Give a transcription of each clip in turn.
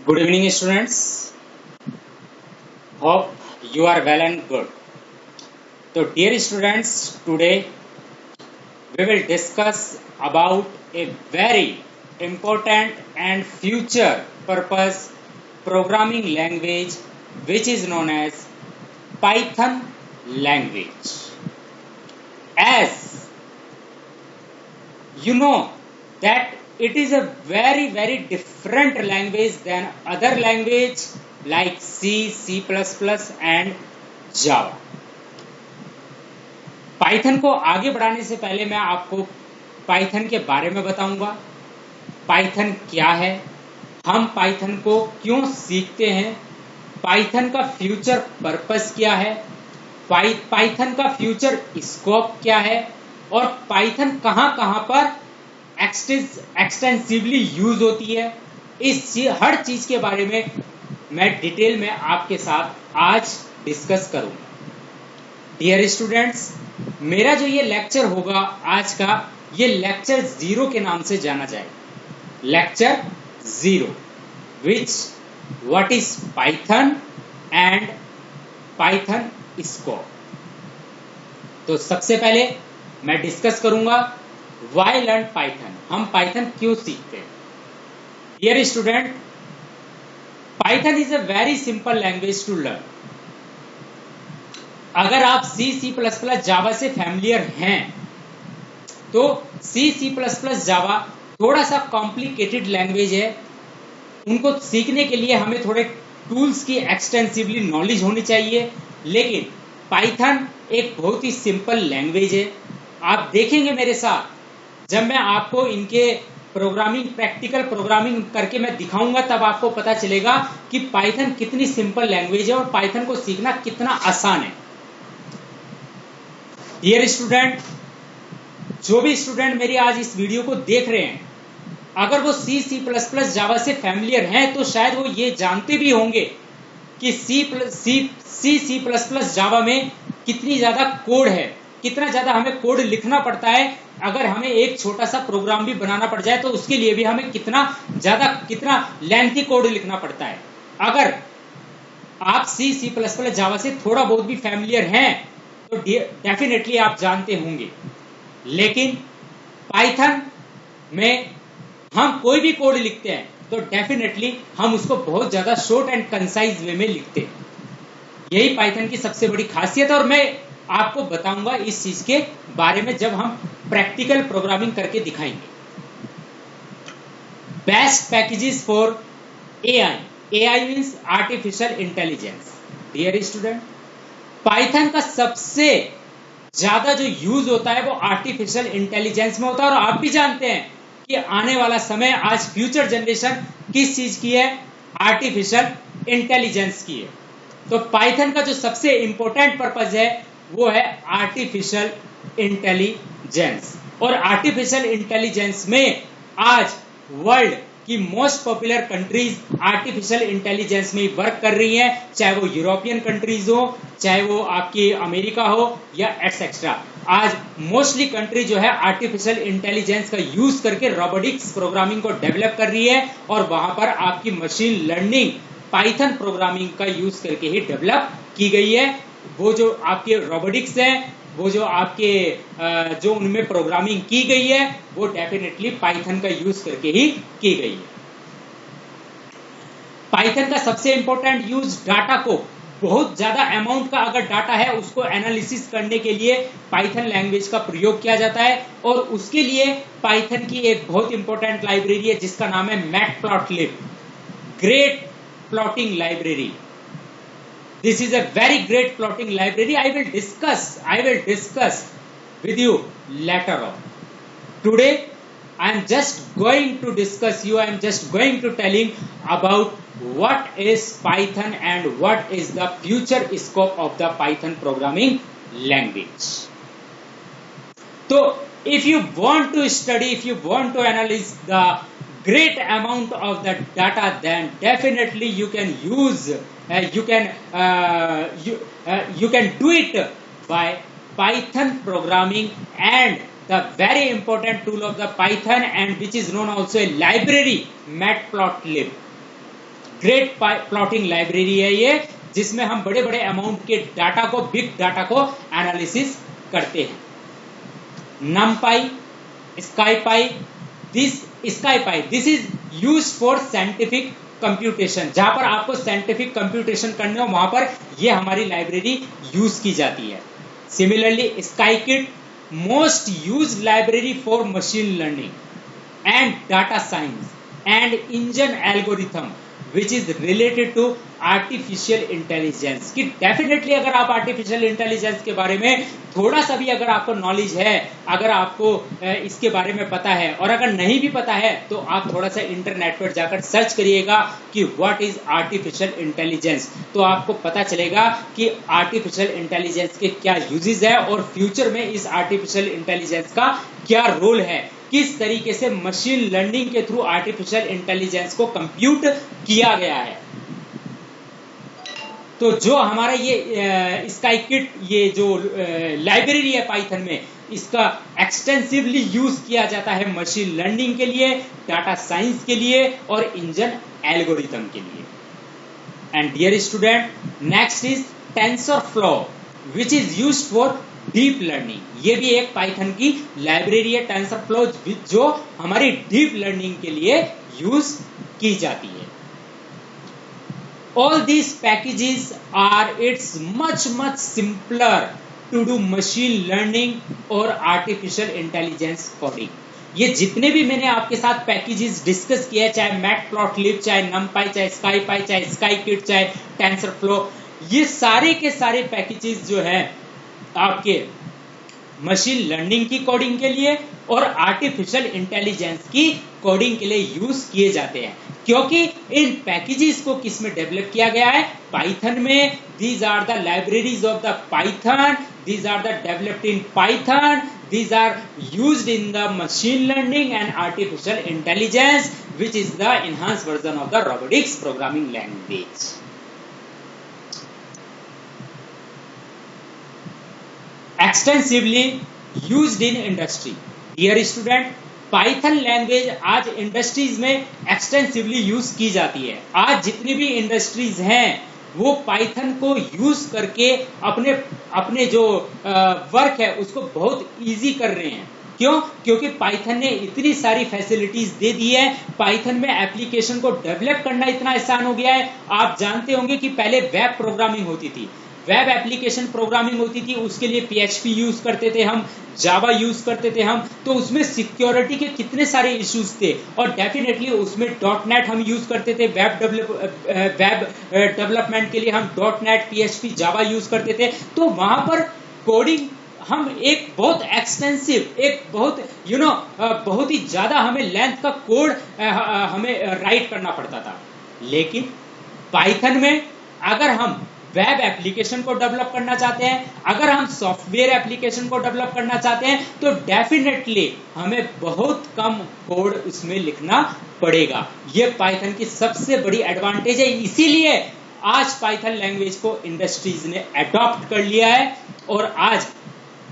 Good evening, students. Hope you are well and good. So, dear students, today we will discuss about a very important and future purpose programming language which is known as Python language. As you know that it is a very different language than other language like C, C++ and Java. Python को आगे बढ़ाने से पहले मैं आपको Python के बारे में बताऊंगा। पाइथन क्या है, हम पाइथन को क्यों सीखते हैं, पाइथन का फ्यूचर पर्पस क्या है, पाइथन का फ्यूचर स्कोप क्या है और पाइथन कहां पर एक्सटेंसिवली यूज होती है। हर चीज के बारे में मैं डिटेल में आपके साथ आज डिस्कस करूंगा। डियर स्टूडेंट्स, मेरा जो ये लेक्चर होगा आज का, ये लेक्चर 0 के नाम से जाना जाएगा। Lecture 0 which what is Python and Python scope. तो सबसे पहले मैं डिस्कस करूंगा व्हाई लर्न पाइथन, हम पाइथन क्यों सीखते हैं। Dear student, Python is a very simple language to learn. अगर आप C, C++, जावा से फैमिलियर हैं तो C, C++, जावा थोड़ा सा कॉम्प्लिकेटेड लैंग्वेज है। उनको सीखने के लिए हमें थोड़े टूल्स की एक्सटेंसिवली नॉलेज होनी चाहिए, लेकिन पाइथन एक बहुत ही सिंपल लैंग्वेज है। आप देखेंगे मेरे साथ, जब मैं आपको इनके प्रोग्रामिंग, प्रैक्टिकल प्रोग्रामिंग करके मैं दिखाऊंगा, तब आपको पता चलेगा कि पाइथन कितनी सिंपल लैंग्वेज है और पाइथन को सीखना कितना आसान है। डियर स्टूडेंट, जो भी स्टूडेंट मेरी आज इस वीडियो को देख रहे हैं, अगर वो C, C++, जावा से फैमिलियर हैं तो शायद वो ये जानते भी होंगे कि C++, जावा में कितनी ज्यादा कोड है, कितना ज्यादा हमें कोड लिखना पड़ता है। अगर हमें एक छोटा सा प्रोग्राम भी बनाना पड़ जाए तो उसके लिए भी हमें कितना लेंथी कोड लिखना पड़ता है। अगर आप C, C++, जावा से थोड़ा बहुत भी फैमिलियर हैं तो डेफिनेटली आप जानते होंगे, लेकिन पाइथन में हम कोई भी कोड लिखते हैं तो डेफिनेटली हम उसको बहुत ज्यादा शॉर्ट एंड कंसाइज वे में लिखते हैं। यही पाइथन की सबसे बड़ी खासियत है और मैं आपको बताऊंगा इस चीज के बारे में जब हम प्रैक्टिकल प्रोग्रामिंग करके दिखाएंगे। Best packages for AI means artificial intelligence. Dear student, Python का सबसे ज्यादा जो यूज होता है वो आर्टिफिशियल इंटेलिजेंस में होता है। और आप भी जानते हैं कि आने वाला समय, आज फ्यूचर जनरेशन किस चीज की है, आर्टिफिशियल इंटेलिजेंस की है। तो पाइथन का जो सबसे इंपॉर्टेंट पर्पज है वो है आर्टिफिशियल इंटेलिजेंस। और आर्टिफिशियल इंटेलिजेंस में आज वर्ल्ड की most popular countries artificial intelligence में वर्क कर रही हैं, चाहे वो यूरोपियन कंट्रीज हो, चाहे वो आपकी अमेरिका हो या एटसेट्रा। आज मोस्टली कंट्री जो है आर्टिफिशियल इंटेलिजेंस का यूज करके रोबोटिक्स प्रोग्रामिंग को डेवलप कर रही है और वहां पर आपकी मशीन लर्निंग पाइथन प्रोग्रामिंग का यूज करके ही डेवलप की गई है। वो जो आपके रोबोटिक्स है, वो जो आपके जो उनमें प्रोग्रामिंग की गई है, वो डेफिनेटली पाइथन का यूज करके ही की गई है। पाइथन का सबसे इंपॉर्टेंट यूज डाटा को, बहुत ज्यादा अमाउंट का अगर डाटा है उसको एनालिसिस करने के लिए पाइथन लैंग्वेज का प्रयोग किया जाता है। और उसके लिए पाइथन की एक बहुत इंपॉर्टेंट लाइब्रेरी है जिसका नाम है matplotlib, great plotting library. This is a very great plotting library. I will discuss with you later on. Today, I am just going to discuss you. I am just going to telling about what is Python and what is the future scope of the Python programming language. So, if you want to study, if you want to analyze the great amount of the data, then definitely you can use you can do it by Python programming and the very important tool of the Python and which is known also a library, Matplotlib. Great plotting library है ये, जिसमें हम बड़े बड़े amount के data को, big data को analysis करते हैं। NumPy, SkyPy, this is use for scientific computation. जहां पर आपको साइंटिफिक कंप्यूटेशन करने हो वहां पर यह हमारी लाइब्रेरी यूज की जाती है। Similarly scikit, most use library for machine learning and data science and engine algorithm which is related to artificial intelligence. कि डेफिनेटली अगर आप आर्टिफिशियल इंटेलिजेंस के बारे में थोड़ा सा भी अगर आपको नॉलेज है, अगर आपको इसके बारे में पता है, और अगर नहीं भी पता है तो आप थोड़ा सा इंटरनेट पर जाकर सर्च करिएगा कि व्हाट इज आर्टिफिशियल इंटेलिजेंस, तो आपको पता चलेगा कि आर्टिफिशियल इंटेलिजेंस के क्या यूजेस है और फ्यूचर में इस आर्टिफिशियल इंटेलिजेंस का क्या रोल है, किस तरीके से मशीन लर्निंग के थ्रू आर्टिफिशियल इंटेलिजेंस को कंप्यूट किया गया है। तो जो हमारा ये स्काईकिट, ये जो लाइब्रेरी है पाइथन में, इसका एक्सटेंसिवली यूज किया जाता है मशीन लर्निंग के लिए, डाटा साइंस के लिए और इंजन एल्गोरिथम के लिए। And dear student, next is TensorFlow which is used for deep learning. ये भी एक पाइथन की लाइब्रेरी है, टेंसरफ्लो, जो हमारी डीप लर्निंग के लिए यूज की जाती है। All these packages are it's much simpler to do machine learning और artificial intelligence coding। ये जितने भी मैंने आपके साथ पैकेजेस डिस्कस किए, चाहे मैटप्लॉटलिब, चाहे NumPy, चाहे SkyPy, चाहे स्काईकिट, चाहे टेंसरफ्लो, ये सारे के सारे पैकेजेस जो है आपके मशीन लर्निंग की कोडिंग के लिए और आर्टिफिशियल इंटेलिजेंस की कोडिंग के लिए यूज किए जाते हैं। क्योंकि इन पैकेजेस को किस में डेवलप किया गया है? पाइथन में। These are the libraries of the Python, these are the developed in Python, these are used in the machine learning and artificial intelligence which is the enhanced version of the robotics programming language. Extensively used in industry. Dear student, Python language आज industries में extensively use की जाती है। आज जितनी भी industries हैं वो पाइथन को यूज करके अपने जो वर्क है उसको बहुत इजी कर रहे हैं। क्यों? क्योंकि पाइथन ने इतनी सारी फैसिलिटीज दे दी है। पाइथन में एप्लीकेशन को डेवलप करना इतना आसान हो गया है। आप जानते होंगे कि पहले वेब प्रोग्रामिंग होती थी, वेब एप्लीकेशन प्रोग्रामिंग होती थी, उसके लिए PHP यूज करते थे हम, जावा यूज करते थे हम, तो उसमें सिक्योरिटी के कितने सारे इश्यूज थे और डेफिनेटली उसमें .NET हम यूज करते थे। वेब डेवलपमेंट के लिए हम .NET, PHP, जावा यूज करते थे। तो वहां पर कोडिंग हम एक बहुत एक्सटेंसिव, एक बहुत बहुत ही ज्यादा हमें लेंथ का कोड हमें राइट करना पड़ता था। लेकिन पाइथन में अगर हम वेब एप्लीकेशन को डेवलप करना चाहते हैं, अगर हम सॉफ्टवेयर एप्लीकेशन को डेवलप करना चाहते हैं, तो डेफिनेटली हमें बहुत कम कोड उसमें लिखना पड़ेगा। ये पाइथन की सबसे बड़ी एडवांटेज है। इसीलिए आज पाइथन लैंग्वेज को इंडस्ट्रीज ने अडॉप्ट कर लिया है और आज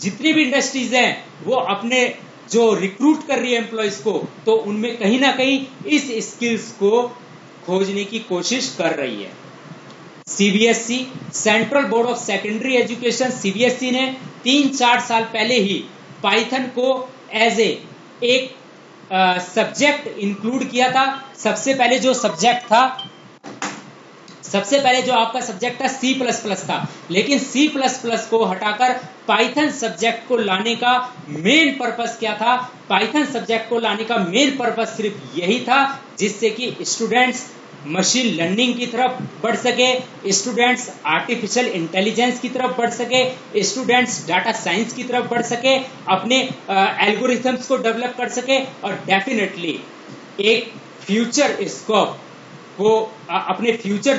जितनी भी इंडस्ट्रीज हैं वो अपने जो रिक्रूट कर रही है एम्प्लॉयज को, तो उनमें कहीं ना कहीं इस स्किल्स को खोजने की कोशिश कर रही है। CBSE, central board of secondary education, CBSE ने 3-4 साल पहले ही पाइथन को एज एक सब्जेक्ट इंक्लूड किया था। सबसे पहले जो आपका सब्जेक्ट था C++ था, लेकिन C++ को हटाकर पाइथन सब्जेक्ट को लाने का मेन पर्पस क्या था? पाइथन सब्जेक्ट को लाने का मेन पर्पस सिर्फ यही था जिससे कि स्टूडेंट्स मशीन लर्निंग की तरफ बढ़ सके, स्टूडेंट्स आर्टिफिशियल इंटेलिजेंस की तरफ बढ़ सके, स्टूडेंट्स डाटा साइंस की तरफ बढ़ सके, अपने एल्गोरिथम्स को डेवलप कर सके और डेफिनेटली एक फ्यूचर स्कोप को अपने फ्यूचर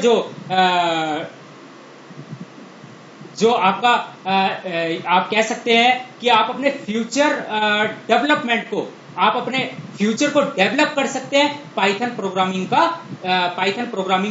जो आपका आप कह सकते हैं कि आप अपने फ्यूचर डेवलपमेंट को, आप अपने फ्यूचर को डेवलप कर सकते हैं पाइथन प्रोग्रामिंग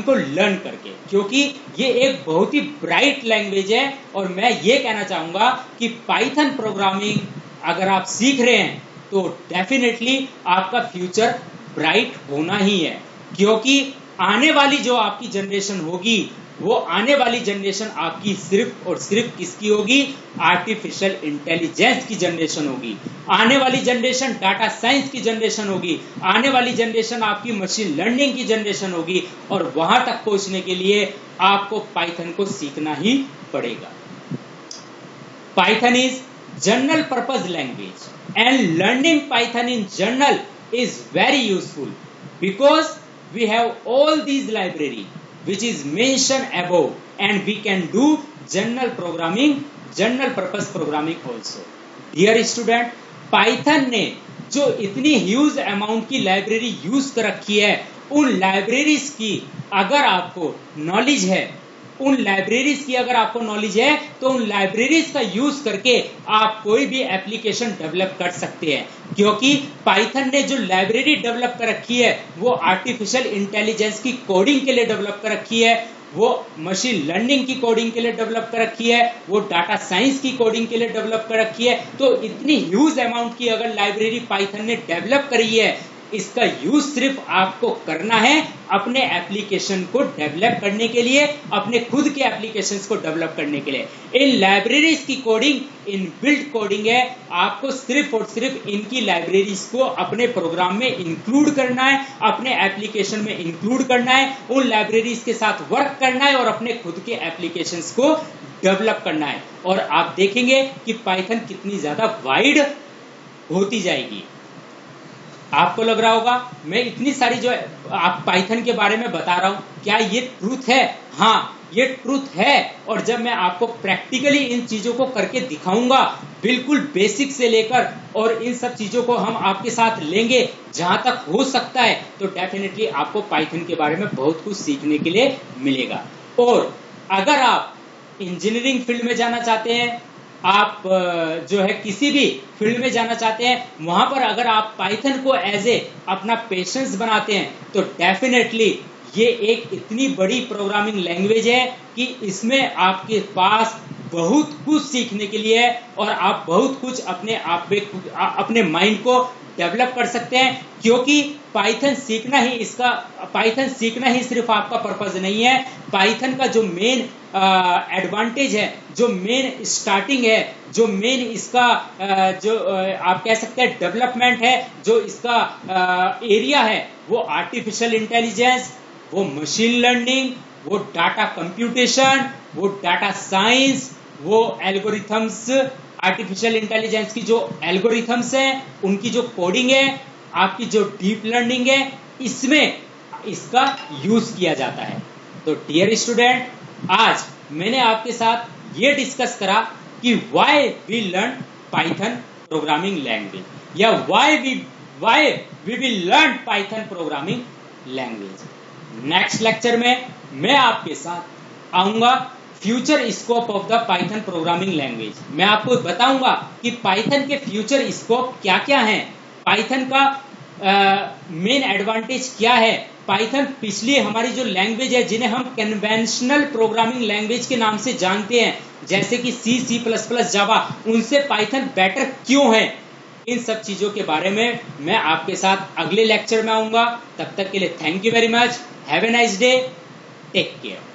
को लर्न करके, क्योंकि ये एक बहुत ही ब्राइट लैंग्वेज है। और मैं ये कहना चाहूंगा कि पाइथन प्रोग्रामिंग अगर आप सीख रहे हैं तो डेफिनेटली आपका फ्यूचर ब्राइट होना ही है, क्योंकि आने वाली जो आपकी जनरेशन होगी, वो आने वाली जनरेशन आपकी सिर्फ और सिर्फ किसकी होगी? आर्टिफिशियल इंटेलिजेंस की जनरेशन होगी। आने वाली जनरेशन डाटा साइंस की जनरेशन होगी। आने वाली जनरेशन आपकी मशीन लर्निंग की जनरेशन होगी। और वहां तक पहुंचने के लिए आपको पाइथन को सीखना ही पड़ेगा। Python is general purpose language and learning Python in general is very useful because we have all these library which is mentioned above and we can do general programming, general purpose programming also. Dear student, Python ने जो इतनी huge amount की library use कर रखी है, उन libraries की अगर आपको नॉलेज है, उन लाइब्रेरीज की अगर आपको नॉलेज है, तो उन लाइब्रेरीज का यूज करके आप कोई भी एप्लीकेशन डेवलप कर सकते हैं। क्योंकि पाइथन ने जो लाइब्रेरी डेवलप कर रखी है वो आर्टिफिशियल इंटेलिजेंस की कोडिंग के लिए डेवलप कर रखी है, वो मशीन लर्निंग की कोडिंग के लिए डेवलप कर रखी है, वो डाटा साइंस की कोडिंग के लिए डेवलप कर रखी है। तो इतनी ह्यूज अमाउंट की अगर लाइब्रेरी पाइथन ने डेवलप करी है, इसका यूज सिर्फ आपको करना है अपने एप्लीकेशन को डेवलप करने के लिए, अपने खुद के एप्लीकेशंस को डेवलप करने के लिए। इन लाइब्रेरीज की कोडिंग इनबिल्ट कोडिंग है, आपको सिर्फ और सिर्फ इनकी लाइब्रेरीज को अपने प्रोग्राम में इंक्लूड करना है, अपने एप्लीकेशन में इंक्लूड करना है, उन लाइब्रेरीज के साथ वर्क करना है और अपने खुद के एप्लीकेशंस को डेवलप करना है। और आप देखेंगे कि पाइथन कितनी ज्यादा वाइड होती जाएगी। आपको लग रहा होगा मैं इतनी सारी जो आप पाइथन के बारे में बता रहा हूं, क्या ये ट्रूथ है? हाँ, ये ट्रूथ है। और जब मैं आपको प्रैक्टिकली इन चीजों को करके दिखाऊंगा, बिल्कुल बेसिक से लेकर और इन सब चीजों को हम आपके साथ लेंगे जहां तक हो सकता है, तो डेफिनेटली आपको पाइथन के बारे में बहुत कुछ सीखने के लिए मिलेगा। और अगर आप इंजीनियरिंग फील्ड में जाना चाहते हैं, आप जो है किसी भी फील्ड में जाना चाहते हैं, वहां पर अगर आप पाइथन को एज ए अपना पेशेंस बनाते हैं, तो डेफिनेटली ये एक इतनी बड़ी प्रोग्रामिंग लैंग्वेज है कि इसमें आपके पास बहुत कुछ सीखने के लिए है और आप बहुत कुछ अपने आप में अपने माइंड को डेवलप कर सकते हैं। क्योंकि पाइथन सीखना ही सिर्फ आपका पर्पज नहीं है। पाइथन का जो मेन एडवांटेज है, जो मेन स्टार्टिंग है, जो मेन इसका जो आप कह सकते हैं डेवलपमेंट है, जो इसका एरिया है, वो आर्टिफिशियल इंटेलिजेंस, वो मशीन लर्निंग, वो डाटा कंप्यूटेशन, वो डाटा साइंस, वो एल्गोरिथम्स, आर्टिफिशियल इंटेलिजेंस की जो एल्गोरिथम्स हैं, उनकी जो कोडिंग है, आपकी जो डीप लर्निंग है, इसमें इसका यूज किया जाता है। तो डियर स्टूडेंट, आज मैंने आपके साथ ये डिस्कस करा कि why we learn Python programming language या why we will learn Python programming language. Next lecture में मैं आपके साथ आऊंगा future scope of the Python programming language. मैं आपको बताऊंगा कि पाइथन के फ्यूचर स्कोप क्या क्या हैं, पाइथन का मेन एडवांटेज क्या है। पाइथन पिछली हमारी जो लैंग्वेज है, जिन्हें हम कन्वेंशनल प्रोग्रामिंग लैंग्वेज के नाम से जानते हैं, जैसे कि C++, जावा, उनसे पाइथन बेटर क्यों है, इन सब चीजों के बारे में मैं आपके साथ अगले लेक्चर में आऊंगा। तब तक के लिए thank you very much, have a nice day, take care.